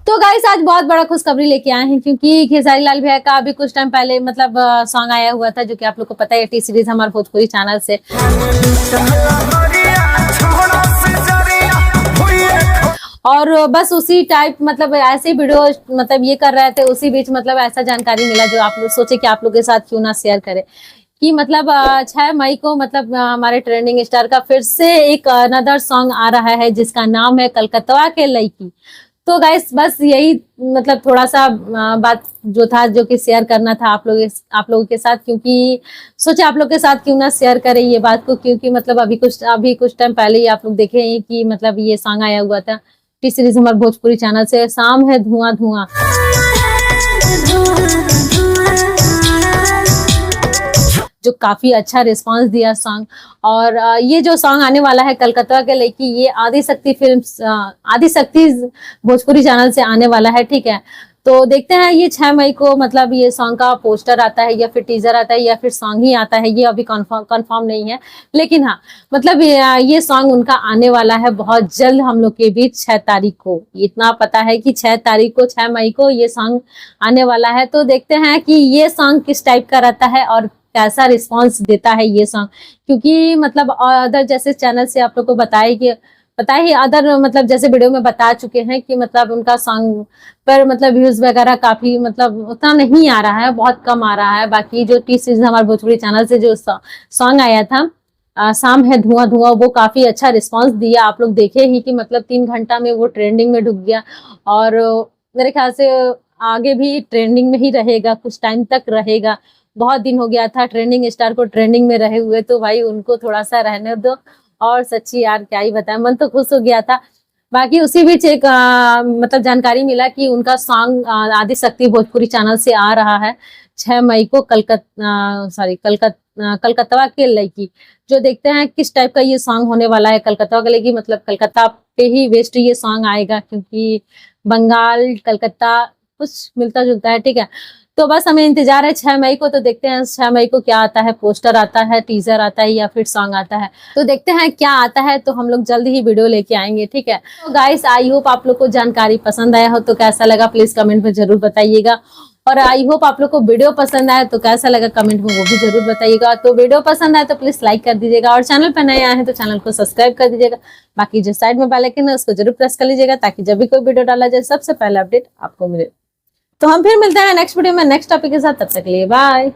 तो गाइस आज बहुत बड़ा खुशखबरी लेके आए हैं क्योंकि खेसारी लाल भैया का अभी कुछ टाइम पहले मतलब सॉन्ग आया हुआ था जो कि आप लोग को पता है टी सीरीज हमारे भोजपुरी चैनल से। और बस उसी टाइप मतलब ऐसे वीडियो मतलब ये कर रहे थे, उसी बीच मतलब ऐसा जानकारी मिला जो आप लोग सोचे कि आप लोग के साथ क्यों ना शेयर करें कि मतलब 6 मई को मतलब हमारे ट्रेंडिंग स्टार का फिर से एक अनदर सॉन्ग आ रहा है जिसका नाम है कलकत्ता के लड़की। तो गाइस बस यही मतलब थोड़ा सा बात जो था जो कि शेयर करना था आप लोगों के साथ, क्योंकि सोचे आप लोग के साथ क्यों ना शेयर करें ये बात को, क्योंकि मतलब अभी कुछ टाइम पहले ही आप लोग देखे हैं कि मतलब ये सॉन्ग आया हुआ था टी सीरीज हमारे भोजपुरी चैनल से, शाम है धुआं धुआं, जो काफी अच्छा रिस्पांस दिया सॉन्ग। और ये जो सॉन्ग आने वाला है कलकत्ता के लड़की, ये आदिशक्ति फिल्म आदिशक्ति भोजपुरी चैनल से आने वाला है, ठीक है। तो देखते हैं ये 6 मई को मतलब ये सॉन्ग का पोस्टर आता है या फिर टीजर आता है या फिर सॉन्ग ही आता है, ये अभी कंफर्म नहीं है। लेकिन हाँ मतलब ये सॉन्ग उनका आने वाला है बहुत जल्द हम लोग के बीच 6 तारीख को। इतना पता है कि 6 तारीख को 6 मई को ये सॉन्ग आने वाला है। तो देखते हैं कि ये सॉन्ग किस टाइप का रहता है और कैसा रिस्पांस देता है ये सॉन्ग, क्योंकि मतलब अदर जैसे चैनल से आप लोग को पता ही अदर मतलब जैसे वीडियो में बता चुके हैं कि मतलब उनका सॉन्ग पर मतलब व्यूज वगैरह काफी मतलब उतना नहीं आ रहा है, बहुत कम आ रहा है। बाकी जो टी सीरीज हमारे भोजपुरी चैनल से जो सॉन्ग आया था शाम है धुआं धुआं, वो काफी अच्छा रिस्पांस दिया। आप लोग देखे ही कि मतलब 3 घंटा में वो ट्रेंडिंग में ढुक गया और मेरे ख्याल से आगे भी ट्रेंडिंग में ही रहेगा, कुछ टाइम तक रहेगा। बहुत दिन हो गया था ट्रेंडिंग स्टार को ट्रेंडिंग में रहे हुए, तो भाई उनको थोड़ा सा रहने दो। और सच्ची यार क्या ही बताएं, मन तो खुश हो गया था। बाकी उसी बीच एक मतलब जानकारी मिला कि उनका सॉन्ग आदिशक्ति भोजपुरी चैनल से आ रहा है 6 मई को कलकत्ता के लड़की। जो देखते हैं किस टाइप का ये सॉन्ग होने वाला है। कलकत्ता के लड़की मतलब कलकत्ता पे ही बेस्ड ये सॉन्ग आएगा, क्योंकि बंगाल कलकत्ता कुछ मिलता जुलता है, ठीक है। तो बस हमें इंतजार है 6 मई को। तो देखते हैं 6 मई को क्या आता है, पोस्टर आता है, टीजर आता है या फिर सॉन्ग आता है। तो देखते हैं क्या आता है, तो हम लोग जल्द ही वीडियो लेके आएंगे, ठीक है। तो गाइस आई होप आप लोग को जानकारी पसंद आया हो, तो कैसा लगा प्लीज कमेंट में जरूर बताइएगा। और आई होप आप लोग को वीडियो पसंद आया, तो कैसा लगा कमेंट में वो भी जरूर बताइएगा। तो वीडियो पसंद आए तो प्लीज लाइक कर दीजिएगा और चैनल पर नए आए हैं तो चैनल को सब्सक्राइब कर दीजिएगा। बाकी जो साइड में बेल आइकन है उसको जरूर प्रेस कर लीजिएगा ताकि जब भी कोई वीडियो डाला जाए सबसे पहले अपडेट आपको मिले। तो हम फिर मिलते हैं नेक्स्ट वीडियो में नेक्स्ट टॉपिक के साथ, तब तक के लिए बाय।